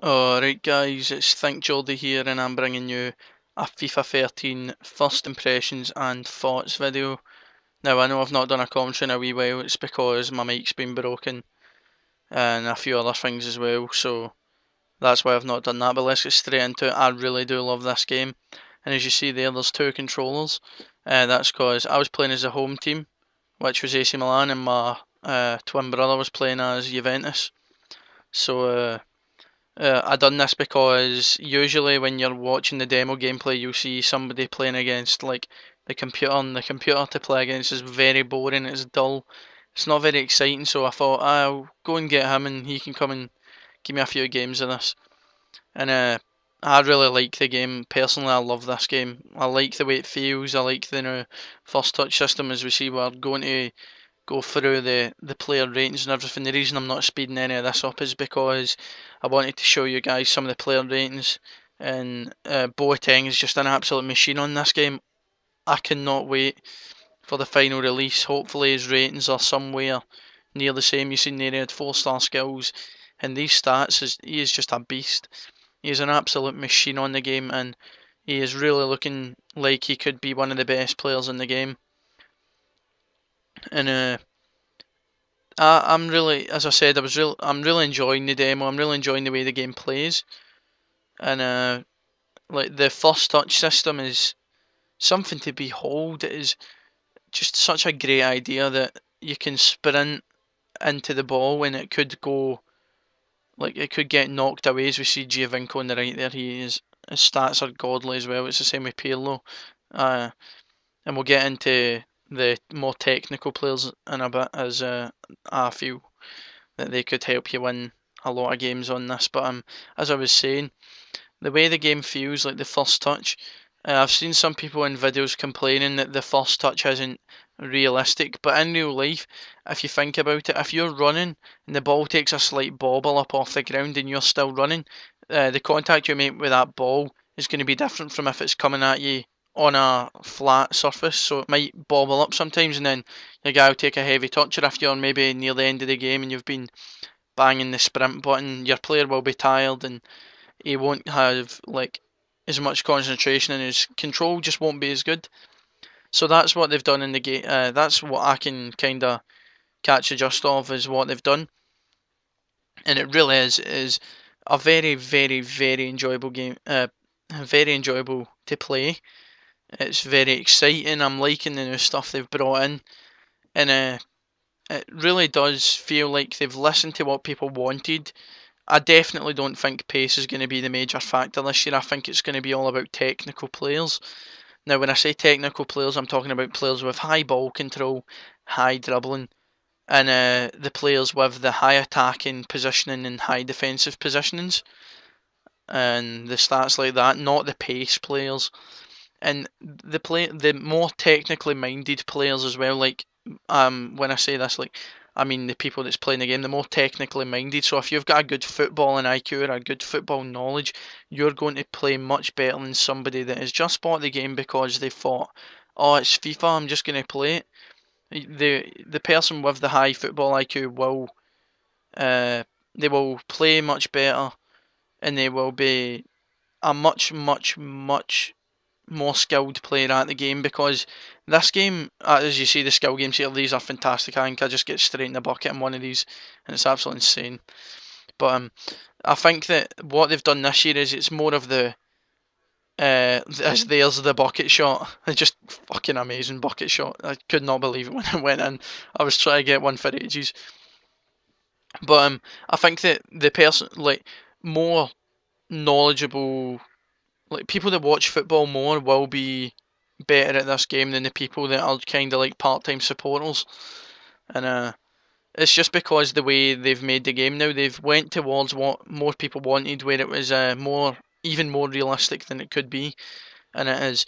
Alright guys, it's Think Geordie here and I'm bringing you a FIFA 13 first impressions and thoughts video. Now I know I've not done a commentary in a wee while, it's because my mic's been broken and a few other things as well, so that's why I've not done that, but let's get straight into it. I really do love this game, and as you see there's two controllers. That's because I was playing as the home team, which was AC Milan, and my twin brother was playing as Juventus. So I done this because usually when you're watching the demo gameplay, you'll see somebody playing against like the computer, and the computer to play against is very boring. It's dull. It's not very exciting. So I thought I'll go and get him, and he can come and give me a few games of this. And I really like the game. Personally, I love this game. I like the way it feels. I like the new first touch system. As we see, we're going to go through the player ratings and everything. The reason I'm not speeding any of this up is because I wanted to show you guys some of the player ratings, and Boateng is just an absolute machine on this game. I cannot wait for the final release. Hopefully his ratings are somewhere near the same. You see there he had 4-star skills, and these stats, he is just a beast. He is an absolute machine on the game, and he is really looking like he could be one of the best players in the game. And I'm really, as I said, I'm really enjoying the demo. I'm really enjoying the way the game plays, and like the first touch system is something to behold. It is just such a great idea that you can sprint into the ball and it could go, like it could get knocked away. As we see Giovinco on the right there, his stats are godly as well. It's the same with Pirlo, uh, and we'll get into the more technical players in a bit, as I feel that they could help you win a lot of games on this. But as I was saying, the way the game feels, like the first touch, I've seen some people in videos complaining that the first touch isn't realistic, but in real life, if you think about it, if you're running and the ball takes a slight bobble up off the ground and you're still running, the contact you make with that ball is going to be different from if it's coming at you on a flat surface. So it might bobble up sometimes, and then your guy will take a heavy touch, or if you're maybe near the end of the game and you've been banging the sprint button, your player will be tired and he won't have like as much concentration, and his control just won't be as good. So that's what they've done in the game. That's what I can kind of catch a gist of, is what they've done, and it really is a very very enjoyable game. Very enjoyable to play. It's very exciting. I'm liking the new stuff they've brought in, and it really does feel like they've listened to what people wanted. I definitely don't think pace is going to be the major factor this year. I think it's going to be all about technical players. Now, when I say technical players, I'm talking about players with high ball control, high dribbling, and the players with the high attacking positioning and high defensive positionings, and the stats like that, not the pace players. And the more technically minded players as well, like when I say this, like I mean the people that's playing the game, the more technically minded. So if you've got a good footballing IQ or a good football knowledge, you're going to play much better than somebody that has just bought the game because they thought, oh, it's FIFA, I'm just going to play it. The person with the high football IQ will they will play much better, and they will be a much more skilled player at the game, because this game, as you see the skill games here, these are fantastic. I think I just get straight in the bucket in one of these and it's absolutely insane. But I think that what they've done this year is it's more of the as there's the bucket shot. It's just fucking amazing bucket shot. I could not believe it when it went in. I was trying to get one for ages. But I think that the person, like, more knowledgeable, like people that watch football more will be better at this game than the people that are kind of like part-time supporters. And it's just because the way they've made the game now, they've went towards what more people wanted, where it was even more realistic than it could be, and it is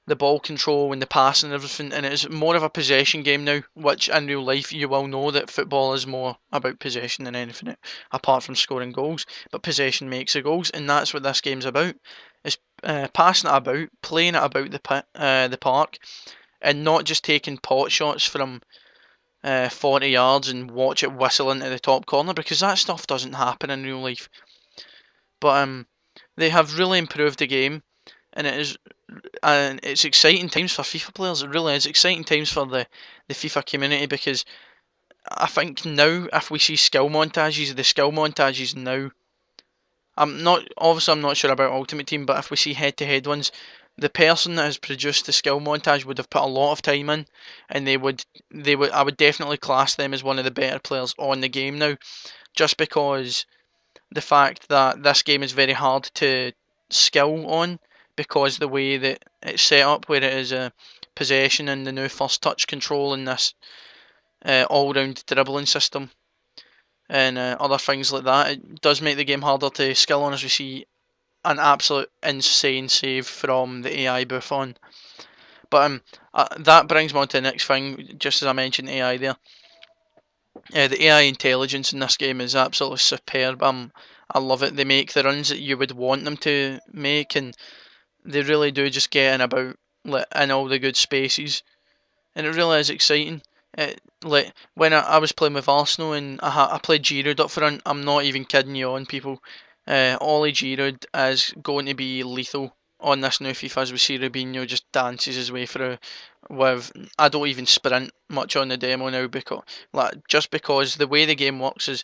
the ball control and the passing and everything, and it's more of a possession game now, which in real life you will know that football is more about possession than anything apart from scoring goals, but possession makes the goals, and that's what this game's about. It's passing it about, playing it about the park, and not just taking pot shots from 40 yards and watch it whistle into the top corner, because that stuff doesn't happen in real life. But they have really improved the game, and it's exciting times for FIFA players. It really is exciting times for the FIFA community, because I think now if we see skill montages, the skill montages now, I'm not sure about Ultimate Team, but if we see head-to-head ones, the person that has produced the skill montage would have put a lot of time in, and I would definitely class them as one of the better players on the game now, just because the fact that this game is very hard to skill on, because the way that it's set up, where it is a possession and the new first touch control and this all-round dribbling system and other things like that, it does make the game harder to skill on, as we see an absolute insane save from the AI Buffon. But that brings me on to the next thing. Just as I mentioned AI there, the AI intelligence in this game is absolutely superb. I love it. They make the runs that you would want them to make, and they really do just get in about in all the good spaces, and it really is exciting. Like when I was playing with Arsenal and I played Giroud up front, I'm not even kidding you on people. Ollie Giroud is going to be lethal on this new FIFA, as we see Rubinho just dances his way through with, I don't even sprint much on the demo now, because just because the way the game works is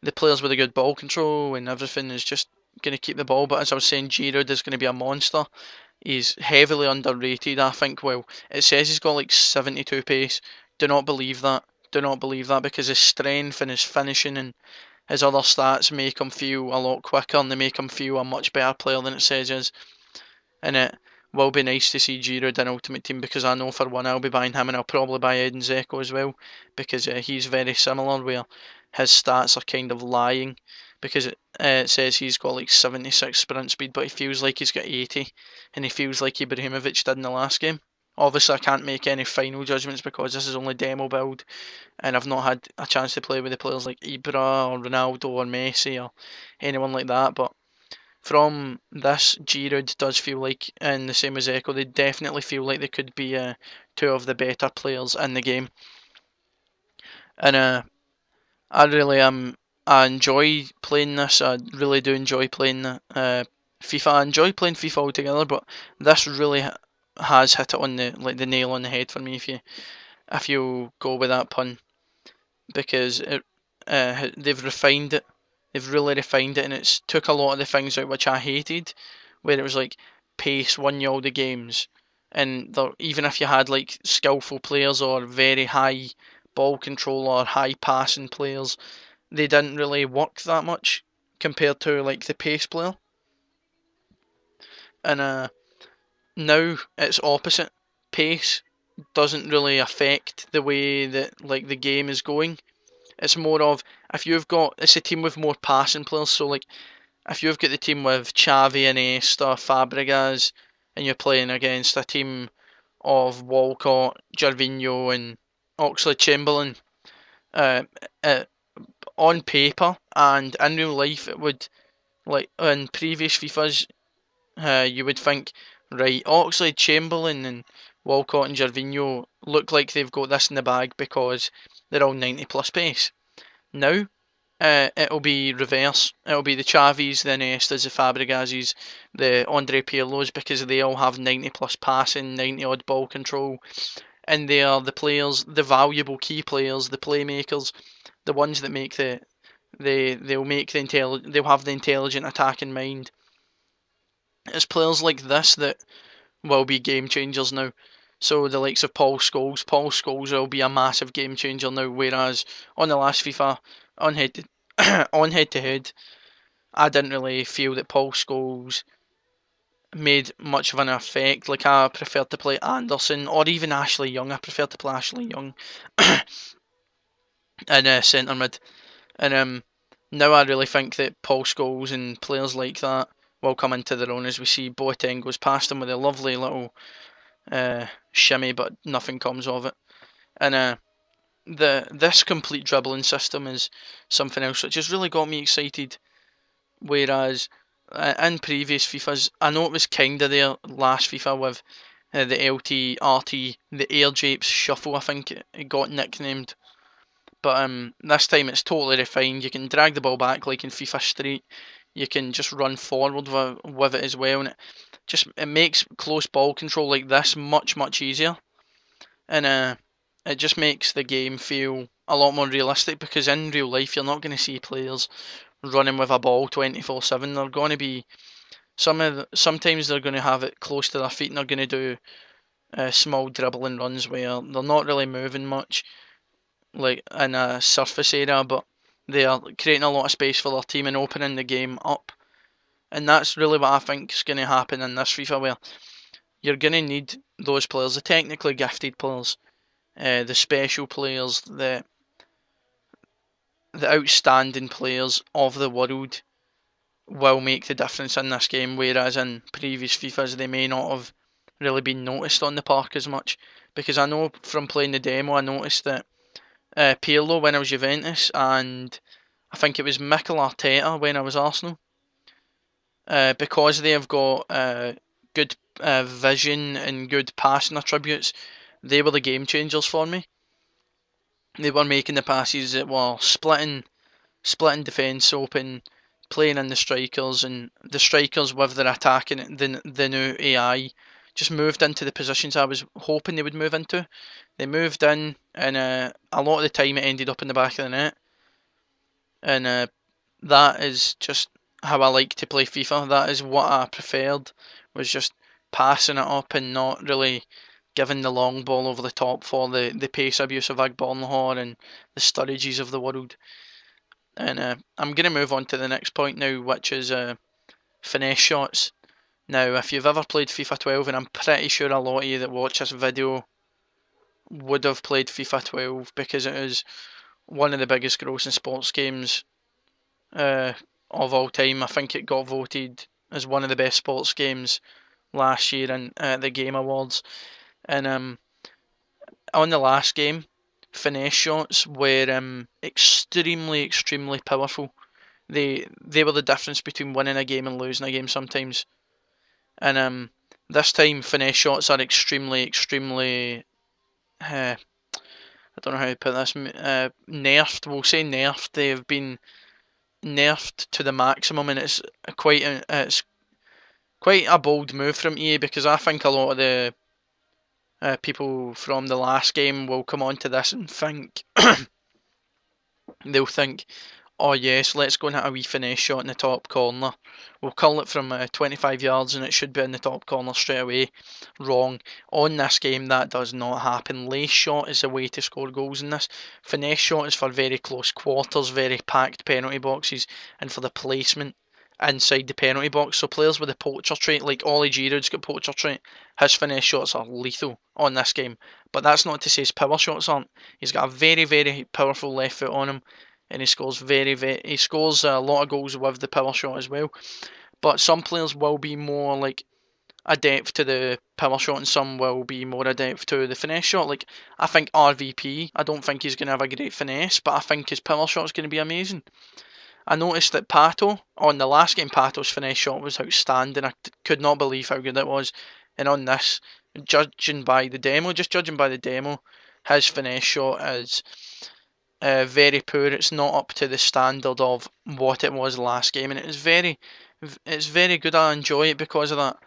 the players with a good ball control and everything is just going to keep the ball. But as I was saying, Giroud is going to be a monster. He's heavily underrated, I think. Well, it says he's got like 72 pace. Do not believe that. Do not believe that, because his strength and his finishing and his other stats make him feel a lot quicker, and they make him feel a much better player than it says he is. And it will be nice to see Giroud in Ultimate Team, because I know for one I'll be buying him, and I'll probably buy Edin Dzeko as well, because he's very similar, where his stats are kind of lying, because it says he's got like 76 sprint speed, but he feels like he's got 80, and he feels like Ibrahimovic did in the last game. Obviously, I can't make any final judgments because this is only demo build, and I've not had a chance to play with the players like Ibra or Ronaldo or Messi or anyone like that, but from this, Giroud does feel like, and the same as Echo, they definitely feel like they could be two of the better players in the game. And I really I enjoy playing this. I really do enjoy playing FIFA. I enjoy playing FIFA altogether, but this really has hit it on the nail on the head for me. If you go with that pun, because they've refined it. They've really refined it, and it's took a lot of the things out which I hated, where it was like pace won you all the games, and even if you had like skillful players or very high ball control or high passing players, they didn't really work that much compared to like the pace player. And now it's opposite. Pace doesn't really affect the way that like the game is going. It's more of, if you've got, it's a team with more passing players. So like if you've got the team with Xavi, Iniesta, Fabregas, and you're playing against a team of Walcott, Gervinho, and Oxlade-Chamberlain, uh, uh, on paper and in real life, it would, like in previous FIFAs, you would think, right, Oxlade-Chamberlain and Walcott and Gervinho look like they've got this in the bag because they're all 90 plus pace. Now, it'll be reverse. It'll be the Chavis, the Iniestas, the Fabregases, the Andre Pirlos, because they all have 90 plus passing, 90 odd ball control, and they are the players, the valuable key players, the playmakers, the ones that make they'll have the intelligent attack in mind. It's players like this that will be game changers now. So the likes of Paul Scholes will be a massive game changer now. Whereas on the last FIFA, on head to, on head to head, I didn't really feel that Paul Scholes made much of an effect. Like, I preferred to play Anderson or even Ashley Young. I prefer to play Ashley Young in centre mid. And now I really think that Paul Scholes and players like that will come into their own, as we see Boateng goes past him with a lovely little shimmy, but nothing comes of it. And this complete dribbling system is something else which has really got me excited. Whereas in previous FIFAs, I know it was kinda there last FIFA with the LT, RT, the Air Japes Shuffle, I think it got nicknamed. But this time it's totally refined. You can drag the ball back like in FIFA Street. you can just run forward with it as well, and it makes close ball control like this much easier, and it just makes the game feel a lot more realistic, because in real life you're not going to see players running with a ball 24/7. They're going to be sometimes they're going to have it close to their feet, and they're going to do small dribbling runs where they're not really moving much, like in a surface area, but they are creating a lot of space for their team and opening the game up. And that's really what I think is going to happen in this FIFA, where you're going to need those players, the technically gifted players, the special players, the outstanding players of the world will make the difference in this game, whereas in previous FIFAs they may not have really been noticed on the park as much. Because I know from playing the demo, I noticed that Pirlo when I was Juventus, and I think it was Mikel Arteta when I was Arsenal, because they have got good vision and good passing attributes, they were the game changers for me. They were making the passes that were splitting defence open, playing in the strikers, and the strikers with their attacking the new AI just moved into the positions I was hoping they would move into. They moved in, and a lot of the time it ended up in the back of the net, and that is just how I like to play FIFA. That is what I preferred, was just passing it up and not really giving the long ball over the top for the pace abuse of Agbornhor and the Sturridges of the world. And I'm going to move on to the next point now, which is finesse shots. Now, if you've ever played FIFA 12, and I'm pretty sure a lot of you that watch this video would have played FIFA 12, because it is one of the biggest grossing sports games of all time. I think it got voted as one of the best sports games last year in the Game Awards. And on the last game, finesse shots were extremely powerful. They were the difference between winning a game and losing a game sometimes. And this time finesse shots are extremely I don't know how to put this, nerfed. We'll say nerfed. They've been nerfed to the maximum, and it's quite a bold move from EA, because I think a lot of the people from the last game will come onto this and think they'll think, oh yes, let's go and hit a wee finesse shot in the top corner. We'll call it from 25 yards and it should be in the top corner straight away. Wrong. On this game that does not happen. Lace shot is the way to score goals in this. Finesse shot is for very close quarters, very packed penalty boxes, and for the placement inside the penalty box. So players with the poacher trait, like Ollie Giroud's got poacher trait, his finesse shots are lethal on this game. But that's not to say his power shots aren't. He's got a very powerful left foot on him, and he scores he scores a lot of goals with the power shot as well. But some players will be more like adept to the power shot, and some will be more adept to the finesse shot. Like, I think RVP, I don't think he's going to have a great finesse, but I think his power shot is going to be amazing. I noticed that Pato, on the last game, Pato's finesse shot was outstanding. I could not believe how good it was. And on this, just judging by the demo, his finesse shot is very poor. It's not up to the standard of what it was last game, and it's very good. I enjoy it because of that.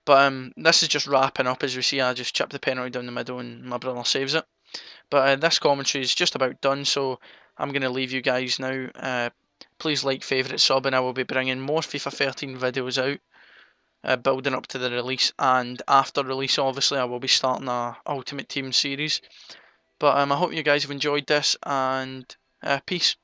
But this is just wrapping up. As we see, I just chipped the penalty down the middle and my brother saves it. But this commentary is just about done, so I'm going to leave you guys now. Please like, favourite, sub, and I will be bringing more FIFA 13 videos out, building up to the release, and after release obviously I will be starting a Ultimate Team series. But I hope you guys have enjoyed this, and peace.